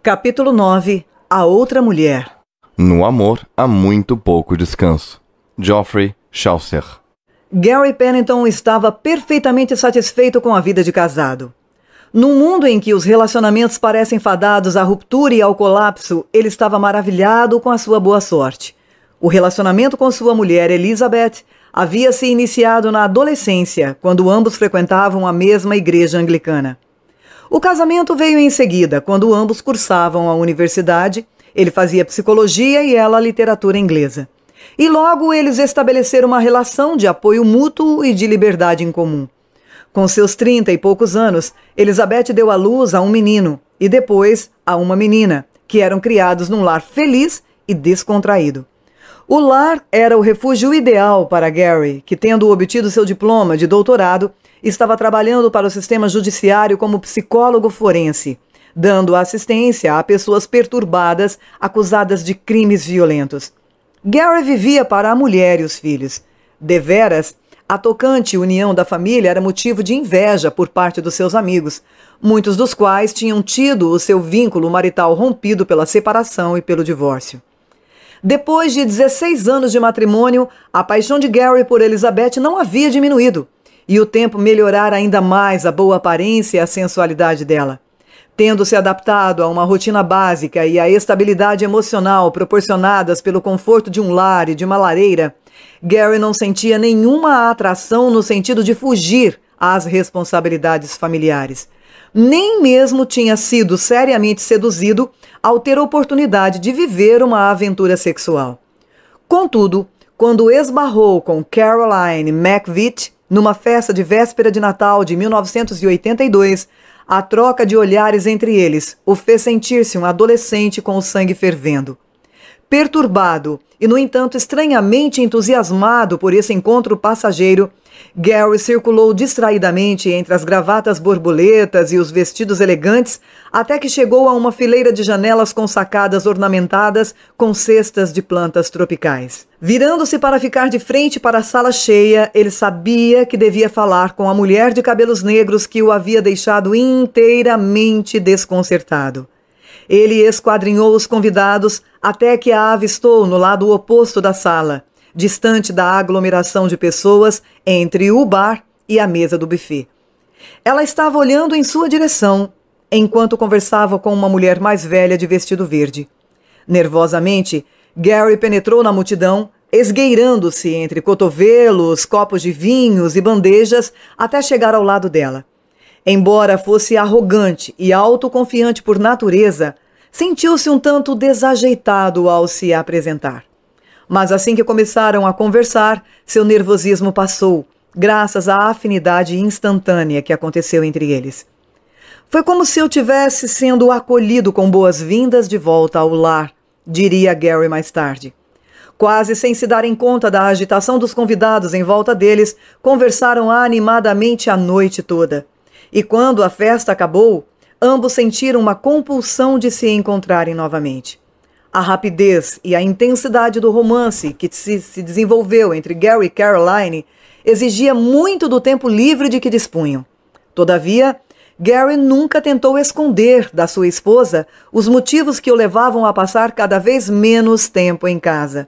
Capítulo 9. A outra mulher. No amor há muito pouco descanso. Geoffrey Chaucer. Gary Pennington estava perfeitamente satisfeito com a vida de casado. Num mundo em que os relacionamentos parecem fadados à ruptura e ao colapso, ele estava maravilhado com a sua boa sorte. O relacionamento com sua mulher, Elizabeth, havia se iniciado na adolescência, quando ambos frequentavam a mesma igreja anglicana. O casamento veio em seguida, quando ambos cursavam a universidade. Ele fazia psicologia e ela literatura inglesa. E logo eles estabeleceram uma relação de apoio mútuo e de liberdade em comum. Com seus 30 e poucos anos, Elizabeth deu à luz a um menino e depois a uma menina, que eram criados num lar feliz e descontraído. O lar era o refúgio ideal para Gary, que, tendo obtido seu diploma de doutorado, estava trabalhando para o sistema judiciário como psicólogo forense, dando assistência a pessoas perturbadas acusadas de crimes violentos. Gary vivia para a mulher e os filhos. Deveras, a tocante união da família era motivo de inveja por parte dos seus amigos, muitos dos quais tinham tido o seu vínculo marital rompido pela separação e pelo divórcio. Depois de 16 anos de matrimônio, a paixão de Gary por Elizabeth não havia diminuído, e o tempo melhorara ainda mais a boa aparência e a sensualidade dela. Tendo se adaptado a uma rotina básica e à estabilidade emocional proporcionadas pelo conforto de um lar e de uma lareira, Gary não sentia nenhuma atração no sentido de fugir às responsabilidades familiares. Nem mesmo tinha sido seriamente seduzido ao ter oportunidade de viver uma aventura sexual. Contudo, quando esbarrou com Caroline McVitie numa festa de véspera de Natal de 1982, a troca de olhares entre eles o fez sentir-se um adolescente com o sangue fervendo. Perturbado e, no entanto, estranhamente entusiasmado por esse encontro passageiro, Gary circulou distraidamente entre as gravatas borboletas e os vestidos elegantes até que chegou a uma fileira de janelas com sacadas ornamentadas com cestas de plantas tropicais. Virando-se para ficar de frente para a sala cheia, ele sabia que devia falar com a mulher de cabelos negros que o havia deixado inteiramente desconcertado. Ele esquadrinhou os convidados até que a avistou no lado oposto da sala, distante da aglomeração de pessoas entre o bar e a mesa do buffet. Ela estava olhando em sua direção, enquanto conversava com uma mulher mais velha de vestido verde. Nervosamente, Gary penetrou na multidão, esgueirando-se entre cotovelos, copos de vinhos e bandejas até chegar ao lado dela. Embora fosse arrogante e autoconfiante por natureza, sentiu-se um tanto desajeitado ao se apresentar. Mas assim que começaram a conversar, seu nervosismo passou, graças à afinidade instantânea que aconteceu entre eles. Foi como se eu tivesse sendo acolhido com boas-vindas de volta ao lar, diria Gary mais tarde. Quase sem se darem conta da agitação dos convidados em volta deles, conversaram animadamente a noite toda. E quando a festa acabou, ambos sentiram uma compulsão de se encontrarem novamente. A rapidez e a intensidade do romance que se desenvolveu entre Gary e Caroline exigia muito do tempo livre de que dispunham. Todavia, Gary nunca tentou esconder da sua esposa os motivos que o levavam a passar cada vez menos tempo em casa.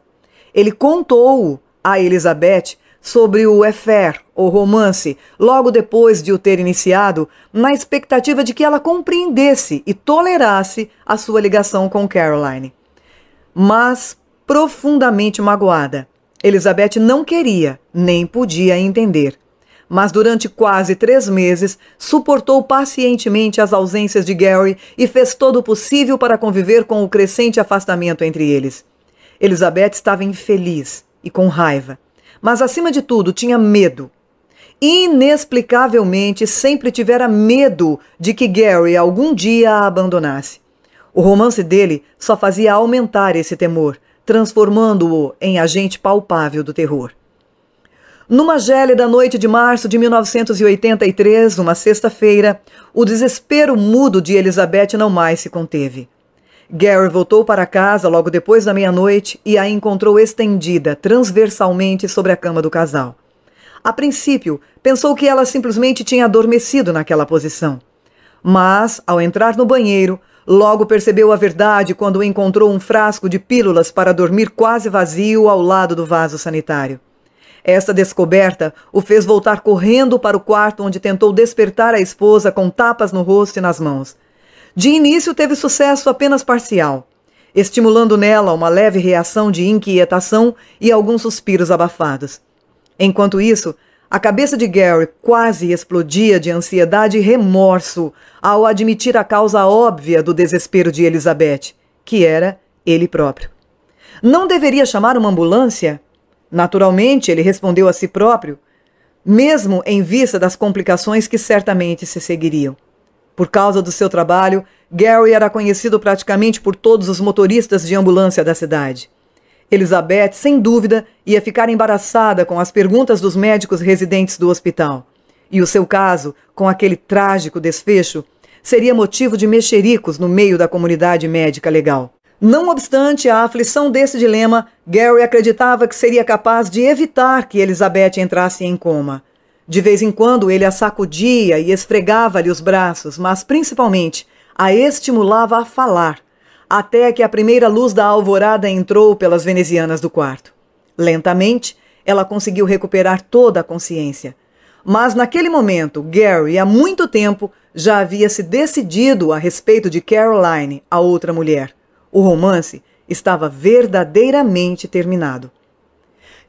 Ele contou a Elizabeth sobre o affair, ou romance, logo depois de o ter iniciado, na expectativa de que ela compreendesse e tolerasse a sua ligação com Caroline. Mas, profundamente magoada, Elizabeth não queria, nem podia entender. Mas durante quase 3 meses, suportou pacientemente as ausências de Gary e fez todo o possível para conviver com o crescente afastamento entre eles. Elizabeth estava infeliz e com raiva, mas acima de tudo tinha medo. Inexplicavelmente sempre tivera medo de que Gary algum dia a abandonasse. O romance dele só fazia aumentar esse temor, transformando-o em agente palpável do terror. Numa gélida noite de março de 1983, uma sexta-feira, o desespero mudo de Elizabeth não mais se conteve. Gary voltou para casa logo depois da meia-noite e a encontrou estendida transversalmente sobre a cama do casal. A princípio, pensou que ela simplesmente tinha adormecido naquela posição. Mas, ao entrar no banheiro, Logo percebeu a verdade quando encontrou um frasco de pílulas para dormir quase vazio ao lado do vaso sanitário. Esta descoberta o fez voltar correndo para o quarto, onde tentou despertar a esposa com tapas no rosto e nas mãos. De início teve sucesso apenas parcial, estimulando nela uma leve reação de inquietação e alguns suspiros abafados. Enquanto isso, a cabeça de Gary quase explodia de ansiedade e remorso ao admitir a causa óbvia do desespero de Elizabeth, que era ele próprio. Não deveria chamar uma ambulância? Naturalmente, ele respondeu a si próprio, mesmo em vista das complicações que certamente se seguiriam. Por causa do seu trabalho, Gary era conhecido praticamente por todos os motoristas de ambulância da cidade. Elizabeth, sem dúvida, ia ficar embaraçada com as perguntas dos médicos residentes do hospital. E o seu caso, com aquele trágico desfecho, seria motivo de mexericos no meio da comunidade médica legal. Não obstante a aflição desse dilema, Gary acreditava que seria capaz de evitar que Elizabeth entrasse em coma. De vez em quando ele a sacudia e esfregava-lhe os braços, mas principalmente a estimulava a falar, até que a primeira luz da alvorada entrou pelas venezianas do quarto. Lentamente, ela conseguiu recuperar toda a consciência. Mas naquele momento, Gary, há muito tempo, já havia se decidido a respeito de Caroline, a outra mulher. O romance estava verdadeiramente terminado.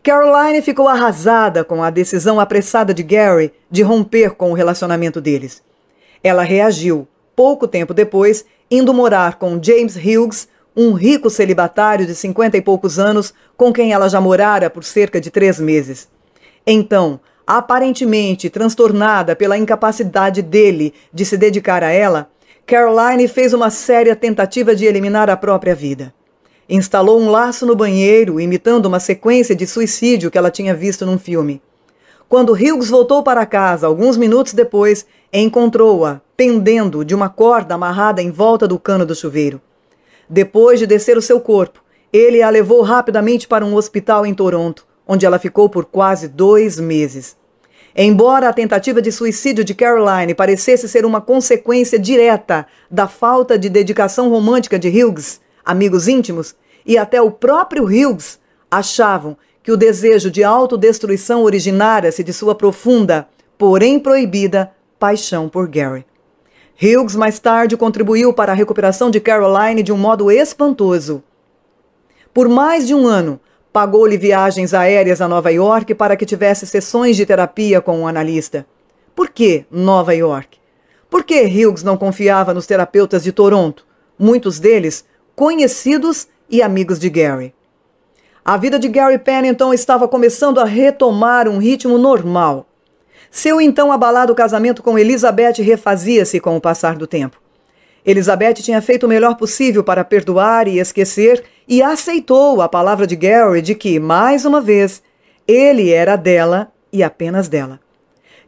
Caroline ficou arrasada com a decisão apressada de Gary de romper com o relacionamento deles. Ela reagiu, pouco tempo depois, indo morar com James Hughes, um rico celibatário de 50 e poucos anos, com quem ela já morara por cerca de 3 meses. Então, aparentemente transtornada pela incapacidade dele de se dedicar a ela, Caroline fez uma séria tentativa de eliminar a própria vida. Instalou um laço no banheiro, imitando uma sequência de suicídio que ela tinha visto num filme. Quando Hughes voltou para casa, alguns minutos depois, encontrou-a pendendo de uma corda amarrada em volta do cano do chuveiro. Depois de descer o seu corpo, ele a levou rapidamente para um hospital em Toronto, onde ela ficou por quase 2 meses. Embora a tentativa de suicídio de Caroline parecesse ser uma consequência direta da falta de dedicação romântica de Hughes, amigos íntimos, e até o próprio Hughes achavam que o desejo de autodestruição originara-se de sua profunda, porém proibida, paixão por Gary. Hughes mais tarde contribuiu para a recuperação de Caroline de um modo espantoso. Por mais de 1 ano, pagou-lhe viagens aéreas a Nova York para que tivesse sessões de terapia com um analista. Por que Nova York? Por que Hughes não confiava nos terapeutas de Toronto, muitos deles conhecidos e amigos de Gary? A vida de Gary Pennington estava começando a retomar um ritmo normal. Seu então abalado casamento com Elizabeth refazia-se com o passar do tempo. Elizabeth tinha feito o melhor possível para perdoar e esquecer e aceitou a palavra de Gary de que, mais uma vez, ele era dela e apenas dela.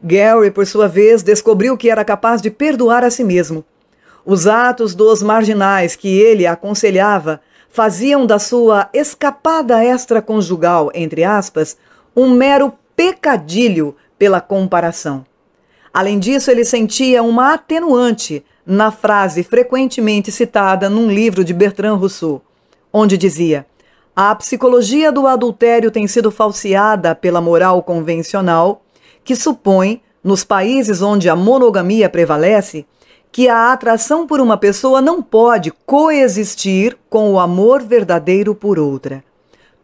Gary, por sua vez, descobriu que era capaz de perdoar a si mesmo. Os atos dos marginais que ele aconselhava faziam da sua escapada extraconjugal, entre aspas, um mero pecadilho pela comparação. Além disso, ele sentia uma atenuante na frase frequentemente citada num livro de Bertrand Russell, onde dizia: a psicologia do adultério tem sido falseada pela moral convencional, que supõe, nos países onde a monogamia prevalece, que a atração por uma pessoa não pode coexistir com o amor verdadeiro por outra.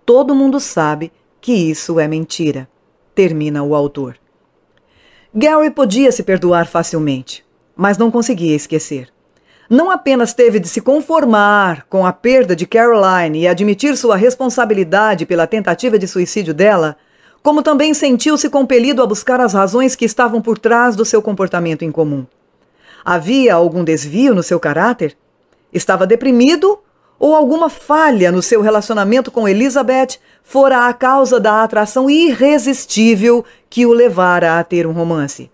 Todo mundo sabe que isso é mentira, termina o autor. Gary podia se perdoar facilmente, mas não conseguia esquecer. Não apenas teve de se conformar com a perda de Caroline e admitir sua responsabilidade pela tentativa de suicídio dela, como também sentiu-se compelido a buscar as razões que estavam por trás do seu comportamento incomum. Havia algum desvio no seu caráter? Estava deprimido? Ou alguma falha no seu relacionamento com Elizabeth fora a causa da atração irresistível que o levara a ter um romance?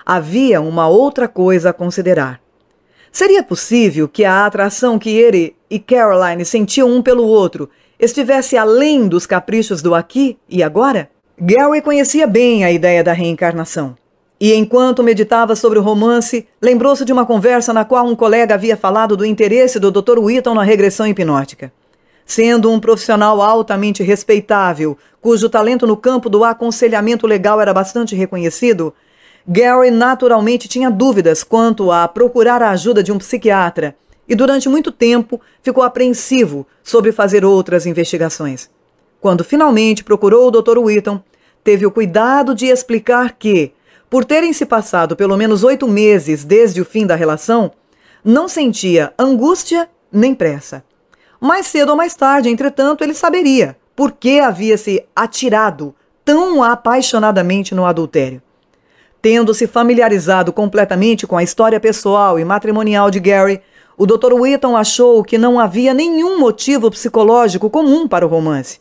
Havia uma outra coisa a considerar. Seria possível que a atração que ele e Caroline sentiam um pelo outro estivesse além dos caprichos do aqui e agora? Gary conhecia bem a ideia da reencarnação. E enquanto meditava sobre o romance, lembrou-se de uma conversa na qual um colega havia falado do interesse do Dr. Whitton na regressão hipnótica. Sendo um profissional altamente respeitável, cujo talento no campo do aconselhamento legal era bastante reconhecido, Gary naturalmente tinha dúvidas quanto a procurar a ajuda de um psiquiatra e durante muito tempo ficou apreensivo sobre fazer outras investigações. Quando finalmente procurou o Dr. Whitton, teve o cuidado de explicar que, por terem se passado pelo menos 8 meses desde o fim da relação, não sentia angústia nem pressa. Mais cedo ou mais tarde, entretanto, ele saberia por que havia se atirado tão apaixonadamente no adultério. Tendo se familiarizado completamente com a história pessoal e matrimonial de Gary, o Dr. Whitton achou que não havia nenhum motivo psicológico comum para o romance.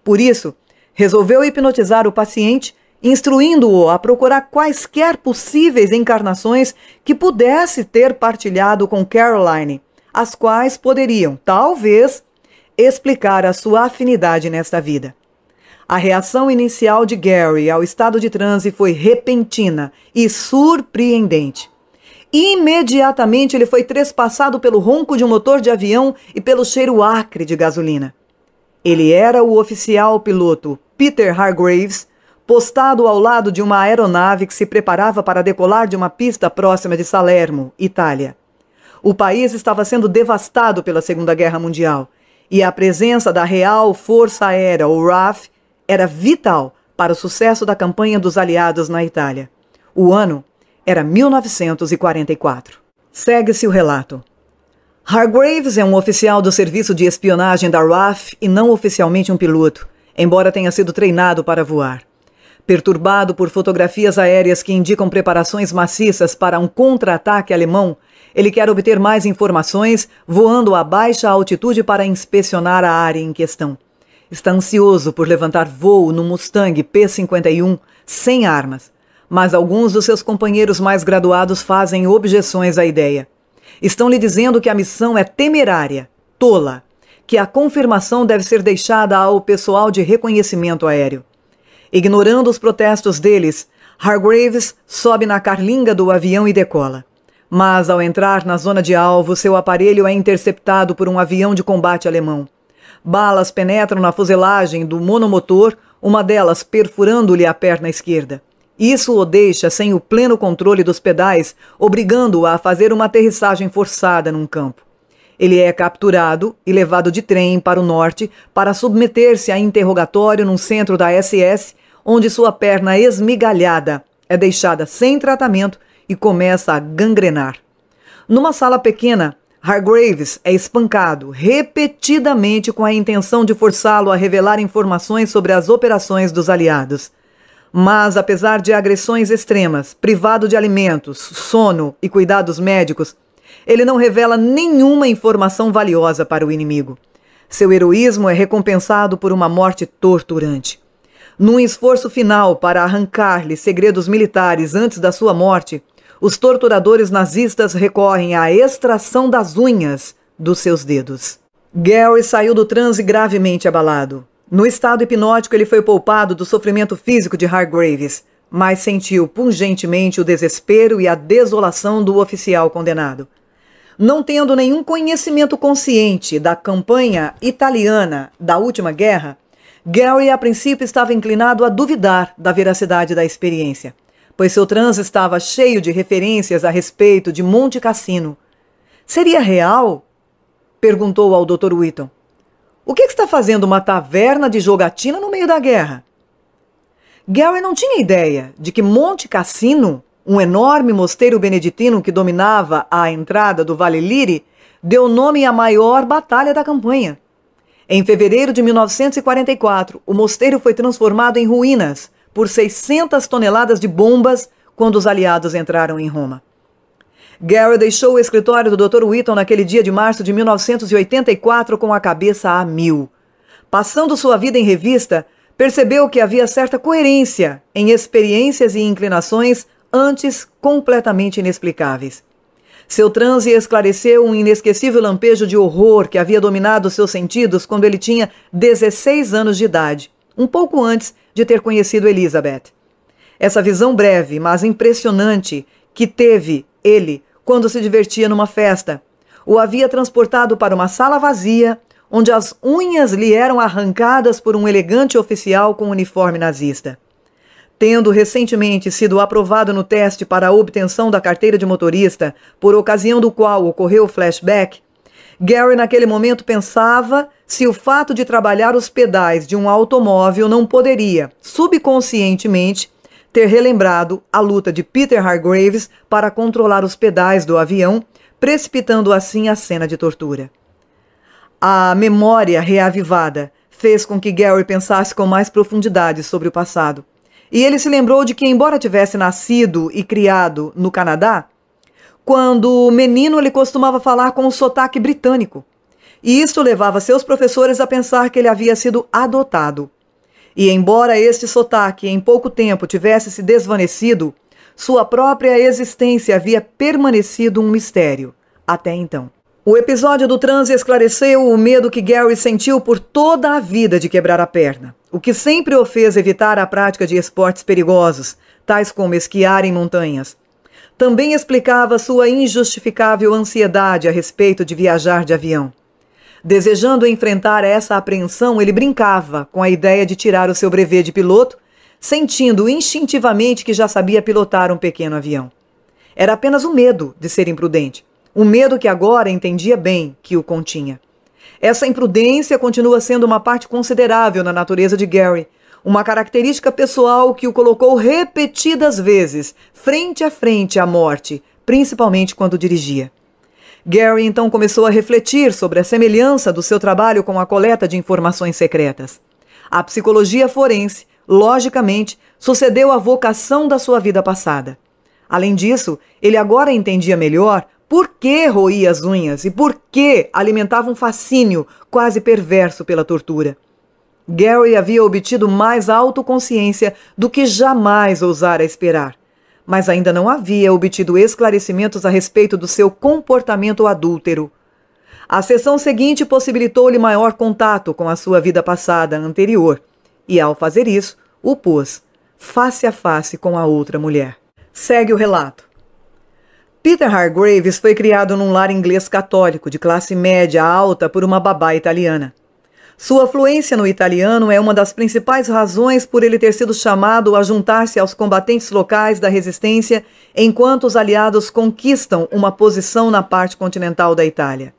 Por isso, resolveu hipnotizar o paciente, instruindo-o a procurar quaisquer possíveis encarnações que pudesse ter partilhado com Caroline, as quais poderiam, talvez, explicar a sua afinidade nesta vida. A reação inicial de Gary ao estado de transe foi repentina e surpreendente. Imediatamente ele foi trespassado pelo ronco de um motor de avião e pelo cheiro acre de gasolina. Ele era o oficial piloto Peter Hargreaves, postado ao lado de uma aeronave que se preparava para decolar de uma pista próxima de Salerno, Itália. O país estava sendo devastado pela Segunda Guerra Mundial e a presença da Real Força Aérea, ou RAF, era vital para o sucesso da campanha dos aliados na Itália. O ano era 1944. Segue-se o relato. Hargreaves é um oficial do serviço de espionagem da RAF e não oficialmente um piloto, embora tenha sido treinado para voar. Perturbado por fotografias aéreas que indicam preparações maciças para um contra-ataque alemão, ele quer obter mais informações, voando a baixa altitude para inspecionar a área em questão. Está ansioso por levantar voo no Mustang P-51 sem armas, mas alguns dos seus companheiros mais graduados fazem objeções à ideia. Estão lhe dizendo que a missão é temerária, tola, que a confirmação deve ser deixada ao pessoal de reconhecimento aéreo. Ignorando os protestos deles, Hargreaves sobe na carlinga do avião e decola. Mas, ao entrar na zona de alvo, seu aparelho é interceptado por um avião de combate alemão. Balas penetram na fuselagem do monomotor, uma delas perfurando-lhe a perna esquerda. Isso o deixa sem o pleno controle dos pedais, obrigando-o a fazer uma aterrissagem forçada num campo. Ele é capturado e levado de trem para o norte para submeter-se a interrogatório num centro da SS, onde sua perna esmigalhada é deixada sem tratamento e começa a gangrenar. Numa sala pequena, Hargreaves é espancado repetidamente com a intenção de forçá-lo a revelar informações sobre as operações dos aliados. Mas, apesar de agressões extremas, privado de alimentos, sono e cuidados médicos, ele não revela nenhuma informação valiosa para o inimigo. Seu heroísmo é recompensado por uma morte torturante. Num esforço final para arrancar-lhe segredos militares antes da sua morte, os torturadores nazistas recorrem à extração das unhas dos seus dedos. Gary saiu do transe gravemente abalado. No estado hipnótico, ele foi poupado do sofrimento físico de Hargreaves, mas sentiu pungentemente o desespero e a desolação do oficial condenado. Não tendo nenhum conhecimento consciente da campanha italiana da última guerra, Gary a princípio estava inclinado a duvidar da veracidade da experiência, pois seu transe estava cheio de referências a respeito de Monte Cassino. Seria real? Perguntou ao Dr. Whitton. O que está fazendo uma taverna de jogatina no meio da guerra? Gary não tinha ideia de que Monte Cassino, um enorme mosteiro beneditino que dominava a entrada do Vale Liri, deu nome à maior batalha da campanha. Em fevereiro de 1944, o mosteiro foi transformado em ruínas por 600 toneladas de bombas quando os aliados entraram em Roma. Gary deixou o escritório do Dr. Whitton naquele dia de março de 1984 com a cabeça a mil. Passando sua vida em revista, percebeu que havia certa coerência em experiências e inclinações antes completamente inexplicáveis. Seu transe esclareceu um inesquecível lampejo de horror que havia dominado seus sentidos quando ele tinha 16 anos de idade, um pouco antes de ter conhecido Elizabeth. Essa visão breve, mas impressionante, que teve ele quando se divertia numa festa, o havia transportado para uma sala vazia, onde as unhas lhe eram arrancadas por um elegante oficial com uniforme nazista. Tendo recentemente sido aprovado no teste para a obtenção da carteira de motorista, por ocasião do qual ocorreu o flashback, Gary naquele momento pensava se o fato de trabalhar os pedais de um automóvel não poderia, subconscientemente, ter relembrado a luta de Peter Hargreaves para controlar os pedais do avião, precipitando assim a cena de tortura. A memória reavivada fez com que Gary pensasse com mais profundidade sobre o passado. E ele se lembrou de que, embora tivesse nascido e criado no Canadá, quando menino ele costumava falar com um sotaque britânico. E isso levava seus professores a pensar que ele havia sido adotado. E embora este sotaque em pouco tempo tivesse se desvanecido, sua própria existência havia permanecido um mistério, até então. O episódio do transe esclareceu o medo que Gary sentiu por toda a vida de quebrar a perna, o que sempre o fez evitar a prática de esportes perigosos, tais como esquiar em montanhas. Também explicava sua injustificável ansiedade a respeito de viajar de avião. Desejando enfrentar essa apreensão, ele brincava com a ideia de tirar o seu brevet de piloto, sentindo instintivamente que já sabia pilotar um pequeno avião. Era apenas o medo de ser imprudente, um medo que agora entendia bem que o continha. Essa imprudência continua sendo uma parte considerável na natureza de Gary, uma característica pessoal que o colocou repetidas vezes frente a frente à morte, principalmente quando dirigia. Gary então começou a refletir sobre a semelhança do seu trabalho com a coleta de informações secretas. A psicologia forense, logicamente, sucedeu à vocação da sua vida passada. Além disso, ele agora entendia melhor por que roía as unhas e por que alimentava um fascínio quase perverso pela tortura. Gary havia obtido mais autoconsciência do que jamais ousara esperar, mas ainda não havia obtido esclarecimentos a respeito do seu comportamento adúltero. A sessão seguinte possibilitou-lhe maior contato com a sua vida passada anterior, e ao fazer isso, o pôs face a face com a outra mulher. Segue o relato. Peter Hargreaves foi criado num lar inglês católico de classe média alta por uma babá italiana. Sua fluência no italiano é uma das principais razões por ele ter sido chamado a juntar-se aos combatentes locais da resistência enquanto os aliados conquistam uma posição na parte continental da Itália.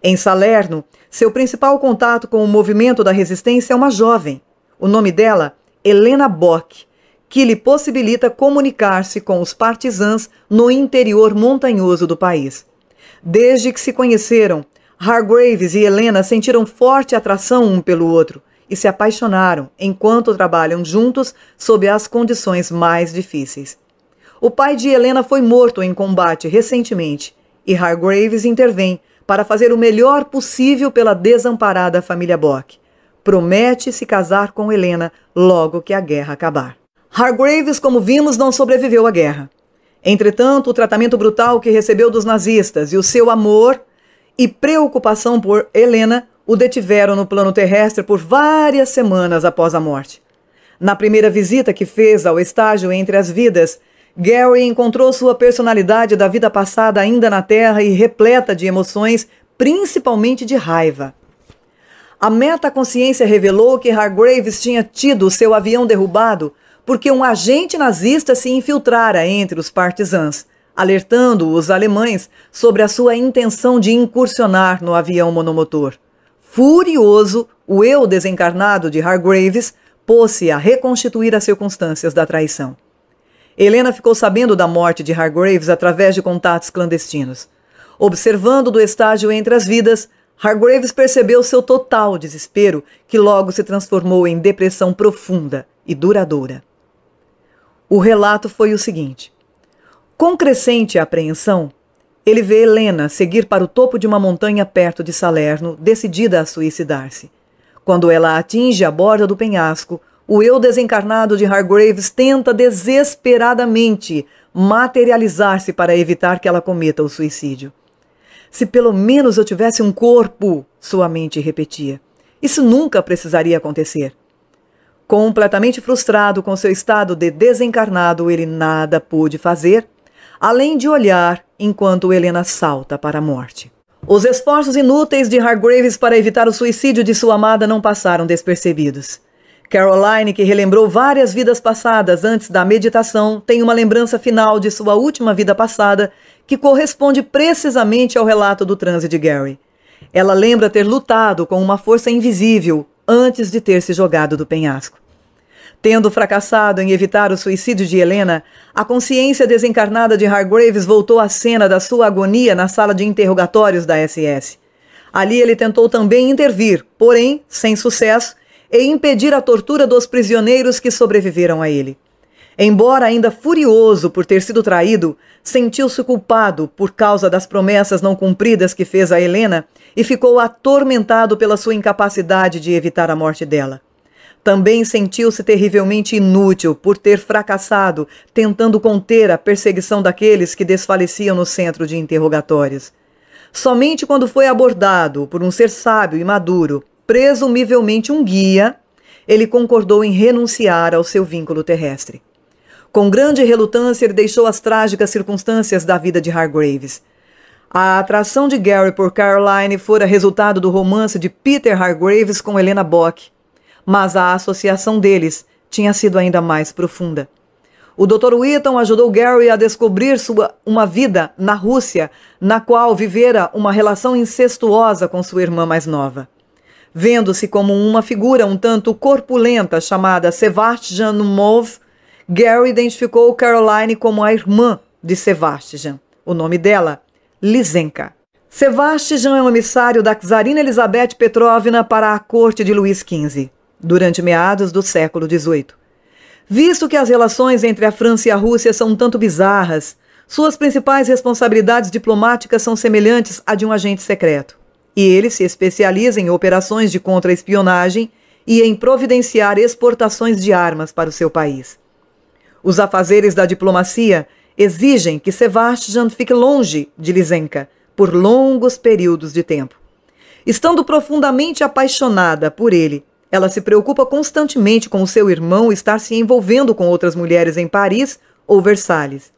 Em Salerno, seu principal contato com o movimento da resistência é uma jovem. O nome dela, Helena Bock, que lhe possibilita comunicar-se com os partisãs no interior montanhoso do país. Desde que se conheceram, Hargreaves e Helena sentiram forte atração um pelo outro e se apaixonaram enquanto trabalham juntos sob as condições mais difíceis. O pai de Helena foi morto em combate recentemente e Hargreaves intervém para fazer o melhor possível pela desamparada família Bock. Promete se casar com Helena logo que a guerra acabar. Hargreaves, como vimos, não sobreviveu à guerra. Entretanto, o tratamento brutal que recebeu dos nazistas e o seu amor e preocupação por Helena o detiveram no plano terrestre por várias semanas após a morte. Na primeira visita que fez ao estágio entre as vidas, Gary encontrou sua personalidade da vida passada ainda na Terra e repleta de emoções, principalmente de raiva. A metaconsciência revelou que Hargreaves tinha tido seu avião derrubado porque um agente nazista se infiltrara entre os partisãs, alertando os alemães sobre a sua intenção de incursionar no avião monomotor. Furioso, o eu desencarnado de Hargreaves pôs-se a reconstituir as circunstâncias da traição. Helena ficou sabendo da morte de Hargreaves através de contatos clandestinos. Observando do estágio entre as vidas, Hargreaves percebeu seu total desespero, que logo se transformou em depressão profunda e duradoura. O relato foi o seguinte. Com crescente apreensão, ele vê Helena seguir para o topo de uma montanha perto de Salerno, decidida a suicidar-se. Quando ela atinge a borda do penhasco, o eu desencarnado de Hargreaves tenta desesperadamente materializar-se para evitar que ela cometa o suicídio. Se pelo menos eu tivesse um corpo, sua mente repetia. Isso nunca precisaria acontecer. Completamente frustrado com seu estado de desencarnado, ele nada pôde fazer, além de olhar enquanto Helena salta para a morte. Os esforços inúteis de Hargreaves para evitar o suicídio de sua amada não passaram despercebidos. Caroline, que relembrou várias vidas passadas antes da meditação, tem uma lembrança final de sua última vida passada que corresponde precisamente ao relato do transe de Gary. Ela lembra ter lutado com uma força invisível antes de ter se jogado do penhasco. Tendo fracassado em evitar o suicídio de Helena, a consciência desencarnada de Hargreaves voltou à cena da sua agonia na sala de interrogatórios da SS. Ali ele tentou também intervir, porém sem sucesso, e impedir a tortura dos prisioneiros que sobreviveram a ele. Embora ainda furioso por ter sido traído, sentiu-se culpado por causa das promessas não cumpridas que fez a Helena e ficou atormentado pela sua incapacidade de evitar a morte dela. Também sentiu-se terrivelmente inútil por ter fracassado tentando conter a perseguição daqueles que desfaleciam no centro de interrogatórios. Somente quando foi abordado por um ser sábio e maduro, presumivelmente um guia, ele concordou em renunciar ao seu vínculo terrestre. Com grande relutância, ele deixou as trágicas circunstâncias da vida de Hargreaves. A atração de Gary por Caroline fora resultado do romance de Peter Hargreaves com Helena Bock, mas a associação deles tinha sido ainda mais profunda. O Dr. Wheaton ajudou Gary a descobrir uma vida na Rússia, na qual vivera uma relação incestuosa com sua irmã mais nova. Vendo-se como uma figura um tanto corpulenta chamada Sevastian Numov, Gary identificou Caroline como a irmã de Sevastian. O nome dela, Lisenka. Sevastian é um emissário da czarina Elizabeth Petrovna para a corte de Luís XV, durante meados do século XVIII. Visto que as relações entre a França e a Rússia são um tanto bizarras, suas principais responsabilidades diplomáticas são semelhantes à de um agente secreto. E ele se especializa em operações de contra-espionagem e em providenciar exportações de armas para o seu país. Os afazeres da diplomacia exigem que Sevastian fique longe de Lisenka por longos períodos de tempo. Estando profundamente apaixonada por ele, ela se preocupa constantemente com o seu irmão estar se envolvendo com outras mulheres em Paris ou Versalhes.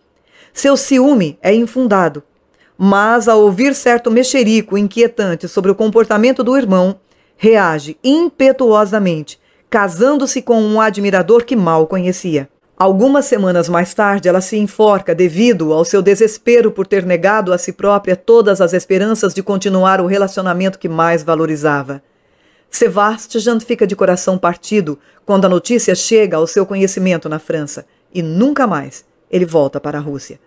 Seu ciúme é infundado, mas ao ouvir certo mexerico inquietante sobre o comportamento do irmão, reage impetuosamente, casando-se com um admirador que mal conhecia. Algumas semanas mais tarde, ela se enforca devido ao seu desespero por ter negado a si própria todas as esperanças de continuar o relacionamento que mais valorizava. Sevastian fica de coração partido quando a notícia chega ao seu conhecimento na França e nunca mais ele volta para a Rússia.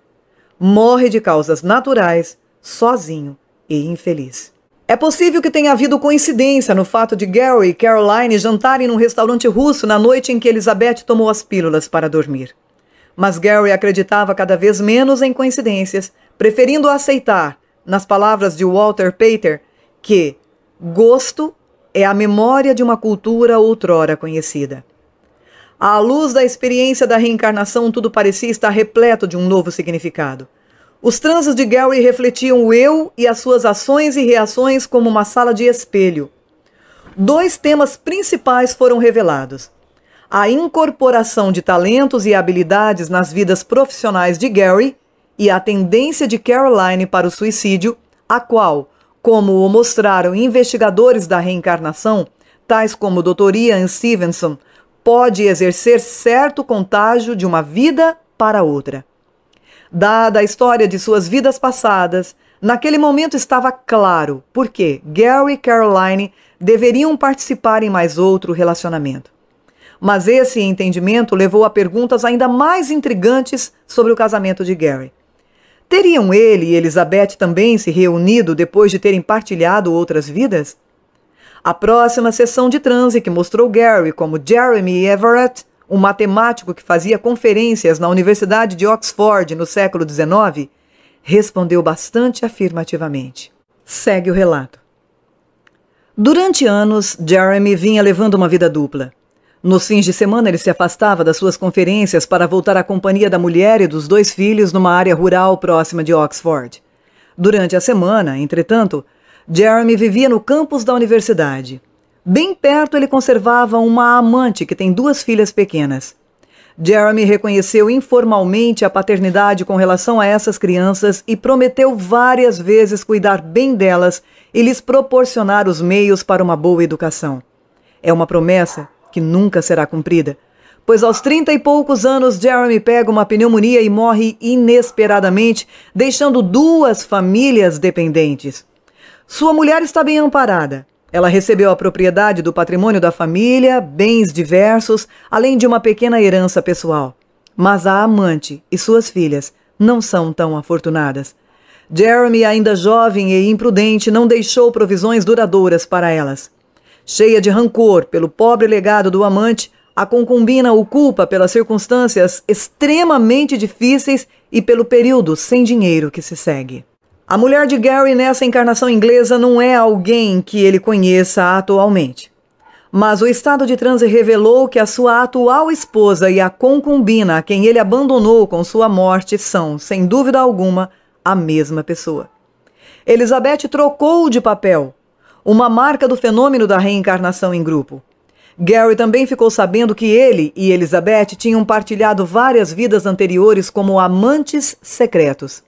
Morre de causas naturais, sozinho e infeliz. É possível que tenha havido coincidência no fato de Gary e Caroline jantarem num restaurante russo na noite em que Elizabeth tomou as pílulas para dormir. Mas Gary acreditava cada vez menos em coincidências, preferindo aceitar, nas palavras de Walter Pater, que gosto é a memória de uma cultura outrora conhecida. À luz da experiência da reencarnação, tudo parecia estar repleto de um novo significado. Os transes de Gary refletiam o eu e as suas ações e reações como uma sala de espelho. 2 temas principais foram revelados: a incorporação de talentos e habilidades nas vidas profissionais de Gary e a tendência de Caroline para o suicídio, a qual, como o mostraram investigadores da reencarnação, tais como o Dr. Ian Stevenson, pode exercer certo contágio de uma vida para outra. Dada a história de suas vidas passadas, naquele momento estava claro por que Gary e Caroline deveriam participar em mais outro relacionamento. Mas esse entendimento levou a perguntas ainda mais intrigantes sobre o casamento de Gary. Teriam ele e Elizabeth também se reunido depois de terem partilhado outras vidas? A próxima sessão de transe, que mostrou Gary como Jeremy Everett, um matemático que fazia conferências na Universidade de Oxford no século XIX, respondeu bastante afirmativamente. Segue o relato. Durante anos, Jeremy vinha levando uma vida dupla. Nos fins de semana, ele se afastava das suas conferências para voltar à companhia da mulher e dos 2 filhos numa área rural próxima de Oxford. Durante a semana, entretanto, Jeremy vivia no campus da universidade. Bem perto ele conservava uma amante que tem 2 filhas pequenas. Jeremy reconheceu informalmente a paternidade com relação a essas crianças e prometeu várias vezes cuidar bem delas e lhes proporcionar os meios para uma boa educação. É uma promessa que nunca será cumprida, pois aos 30 e poucos anos Jeremy pega uma pneumonia e morre inesperadamente, deixando 2 famílias dependentes. Sua mulher está bem amparada. Ela recebeu a propriedade do patrimônio da família, bens diversos, além de uma pequena herança pessoal. Mas a amante e suas filhas não são tão afortunadas. Jeremy, ainda jovem e imprudente, não deixou provisões duradouras para elas. Cheia de rancor pelo pobre legado do amante, a concubina o culpa pelas circunstâncias extremamente difíceis e pelo período sem dinheiro que se segue. A mulher de Gary nessa encarnação inglesa não é alguém que ele conheça atualmente. Mas o estado de transe revelou que a sua atual esposa e a concubina a quem ele abandonou com sua morte são, sem dúvida alguma, a mesma pessoa. Elizabeth trocou de papel, uma marca do fenômeno da reencarnação em grupo. Gary também ficou sabendo que ele e Elizabeth tinham partilhado várias vidas anteriores como amantes secretos.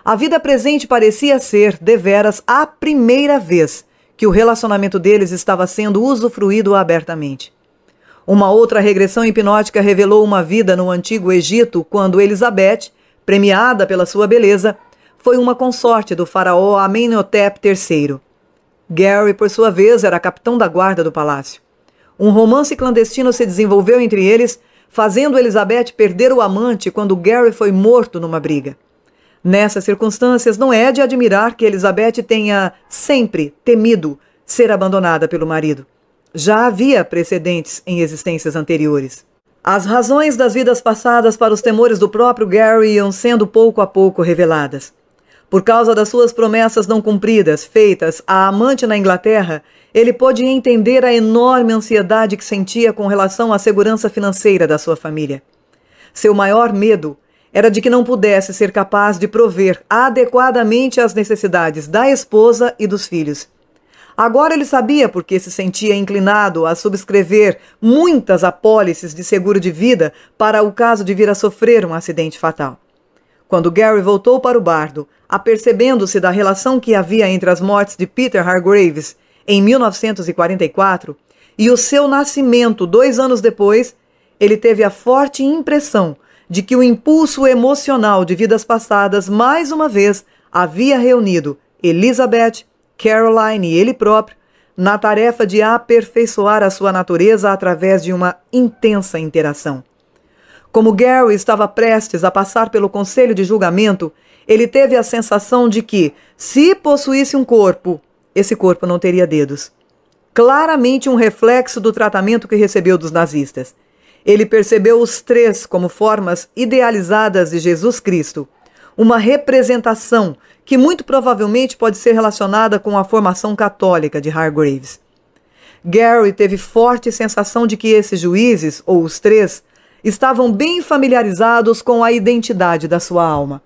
A vida presente parecia ser, deveras, a primeira vez que o relacionamento deles estava sendo usufruído abertamente. Uma outra regressão hipnótica revelou uma vida no Antigo Egito, quando Elizabeth, premiada pela sua beleza, foi uma consorte do faraó Amenhotep III. Gary, por sua vez, era capitão da guarda do palácio. Um romance clandestino se desenvolveu entre eles, fazendo Elizabeth perder o amante quando Gary foi morto numa briga. Nessas circunstâncias, não é de admirar que Elizabeth tenha sempre temido ser abandonada pelo marido. Já havia precedentes em existências anteriores. As razões das vidas passadas para os temores do próprio Gary iam sendo pouco a pouco reveladas. Por causa das suas promessas não cumpridas, feitas à amante na Inglaterra, ele pôde entender a enorme ansiedade que sentia com relação à segurança financeira da sua família. Seu maior medo era de que não pudesse ser capaz de prover adequadamente as necessidades da esposa e dos filhos. Agora ele sabia por que se sentia inclinado a subscrever muitas apólices de seguro de vida para o caso de vir a sofrer um acidente fatal. Quando Gary voltou para o bardo, apercebendo-se da relação que havia entre as mortes de Peter Hargreaves em 1944 e o seu nascimento 2 anos depois, ele teve a forte impressão de que o impulso emocional de vidas passadas mais uma vez havia reunido Elizabeth, Caroline e ele próprio na tarefa de aperfeiçoar a sua natureza através de uma intensa interação. Como Gary estava prestes a passar pelo conselho de julgamento, ele teve a sensação de que, se possuísse um corpo, esse corpo não teria dedos. Claramente um reflexo do tratamento que recebeu dos nazistas. Ele percebeu os 3 como formas idealizadas de Jesus Cristo, uma representação que muito provavelmente pode ser relacionada com a formação católica de Hargreaves. Gary teve forte sensação de que esses juízes, ou os 3, estavam bem familiarizados com a identidade da sua alma.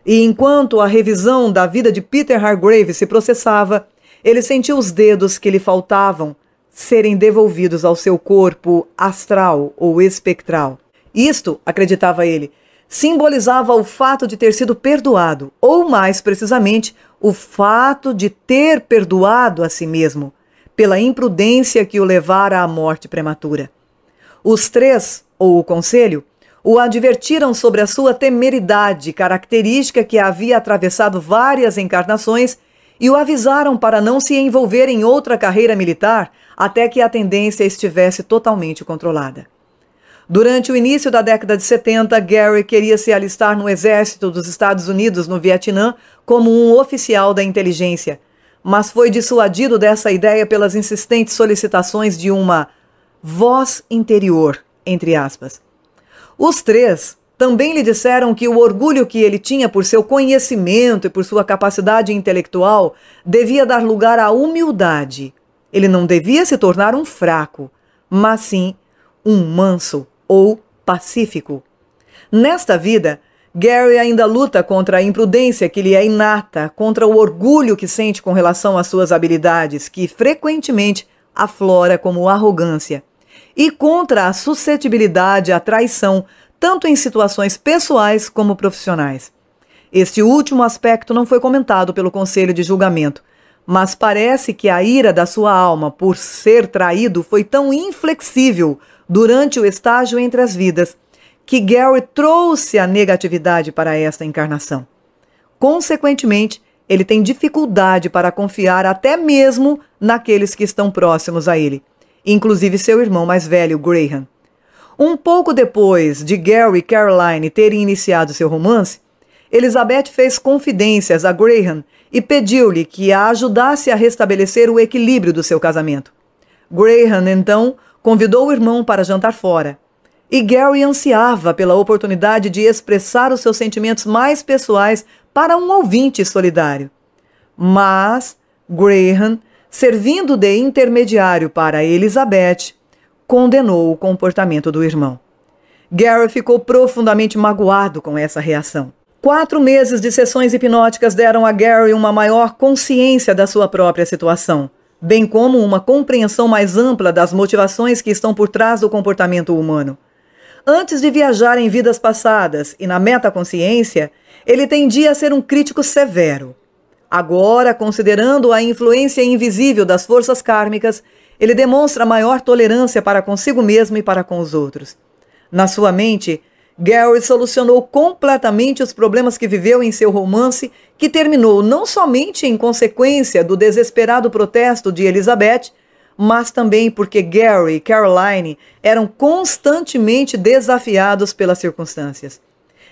E enquanto a revisão da vida de Peter Hargreaves se processava, ele sentiu os dedos que lhe faltavam serem devolvidos ao seu corpo astral ou espectral. Isto, acreditava ele, simbolizava o fato de ter sido perdoado, ou mais precisamente, o fato de ter perdoado a si mesmo, pela imprudência que o levara à morte prematura. Os 3, ou o conselho, o advertiram sobre a sua temeridade, característica que havia atravessado várias encarnações, e o avisaram para não se envolver em outra carreira militar até que a tendência estivesse totalmente controlada. Durante o início da década de 70, Gary queria se alistar no exército dos Estados Unidos no Vietnã como um oficial da inteligência, mas foi dissuadido dessa ideia pelas insistentes solicitações de uma voz interior, entre aspas. Os 3 também lhe disseram que o orgulho que ele tinha por seu conhecimento e por sua capacidade intelectual devia dar lugar à humildade. Ele não devia se tornar um fraco, mas sim um manso ou pacífico. Nesta vida, Gary ainda luta contra a imprudência que lhe é inata, contra o orgulho que sente com relação às suas habilidades, que frequentemente aflora como arrogância, e contra a suscetibilidade à traição, tanto em situações pessoais como profissionais. Este último aspecto não foi comentado pelo conselho de julgamento, mas parece que a ira da sua alma por ser traído foi tão inflexível durante o estágio entre as vidas, que Gary trouxe a negatividade para esta encarnação. Consequentemente, ele tem dificuldade para confiar até mesmo naqueles que estão próximos a ele, inclusive seu irmão mais velho, Graham. Um pouco depois de Gary e Caroline terem iniciado seu romance, Elizabeth fez confidências a Graham e pediu-lhe que a ajudasse a restabelecer o equilíbrio do seu casamento. Graham, então, convidou o irmão para jantar fora, e Gary ansiava pela oportunidade de expressar os seus sentimentos mais pessoais para um ouvinte solidário. Mas Graham, servindo de intermediário para Elizabeth, condenou o comportamento do irmão. Gary ficou profundamente magoado com essa reação. 4 meses de sessões hipnóticas deram a Gary uma maior consciência da sua própria situação, bem como uma compreensão mais ampla das motivações que estão por trás do comportamento humano. Antes de viajar em vidas passadas e na metaconsciência, ele tendia a ser um crítico severo. Agora, considerando a influência invisível das forças kármicas, ele demonstra maior tolerância para consigo mesmo e para com os outros. Na sua mente, Gary solucionou completamente os problemas que viveu em seu romance, que terminou não somente em consequência do desesperado protesto de Elizabeth, mas também porque Gary e Caroline eram constantemente desafiados pelas circunstâncias.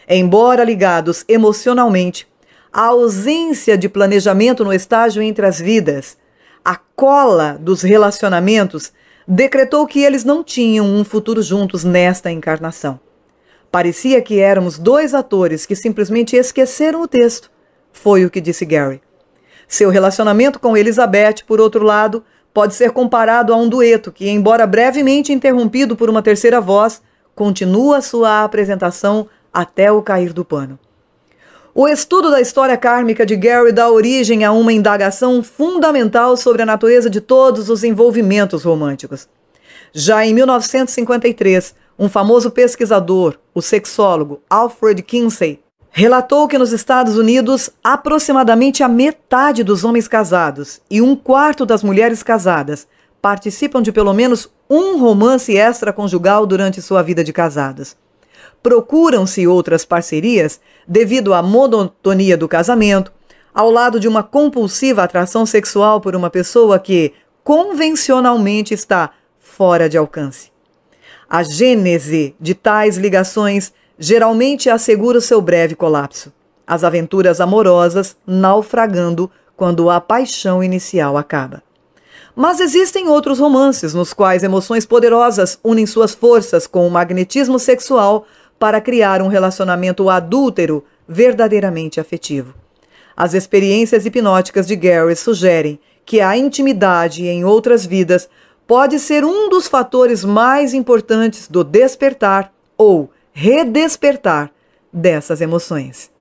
Embora ligados emocionalmente, a ausência de planejamento no estágio entre as vidas, a cola dos relacionamentos, decretou que eles não tinham um futuro juntos nesta encarnação. Parecia que éramos 2 atores que simplesmente esqueceram o texto, foi o que disse Gary. Seu relacionamento com Elizabeth, por outro lado, pode ser comparado a um dueto que, embora brevemente interrompido por uma terceira voz, continua sua apresentação até o cair do pano. O estudo da história kármica de Gary dá origem a uma indagação fundamental sobre a natureza de todos os envolvimentos românticos. Já em 1953, um famoso pesquisador, o sexólogo Alfred Kinsey, relatou que nos Estados Unidos, aproximadamente a metade dos homens casados e 1/4 das mulheres casadas participam de pelo menos um romance extraconjugal durante sua vida de casados. Procuram-se outras parcerias devido à monotonia do casamento, ao lado de uma compulsiva atração sexual por uma pessoa que, convencionalmente, está fora de alcance. A gênese de tais ligações geralmente assegura o seu breve colapso, as aventuras amorosas naufragando quando a paixão inicial acaba. Mas existem outros romances nos quais emoções poderosas unem suas forças com o magnetismo sexual para criar um relacionamento adúltero verdadeiramente afetivo. As experiências hipnóticas de Gary sugerem que a intimidade em outras vidas pode ser um dos fatores mais importantes do despertar ou redespertar dessas emoções.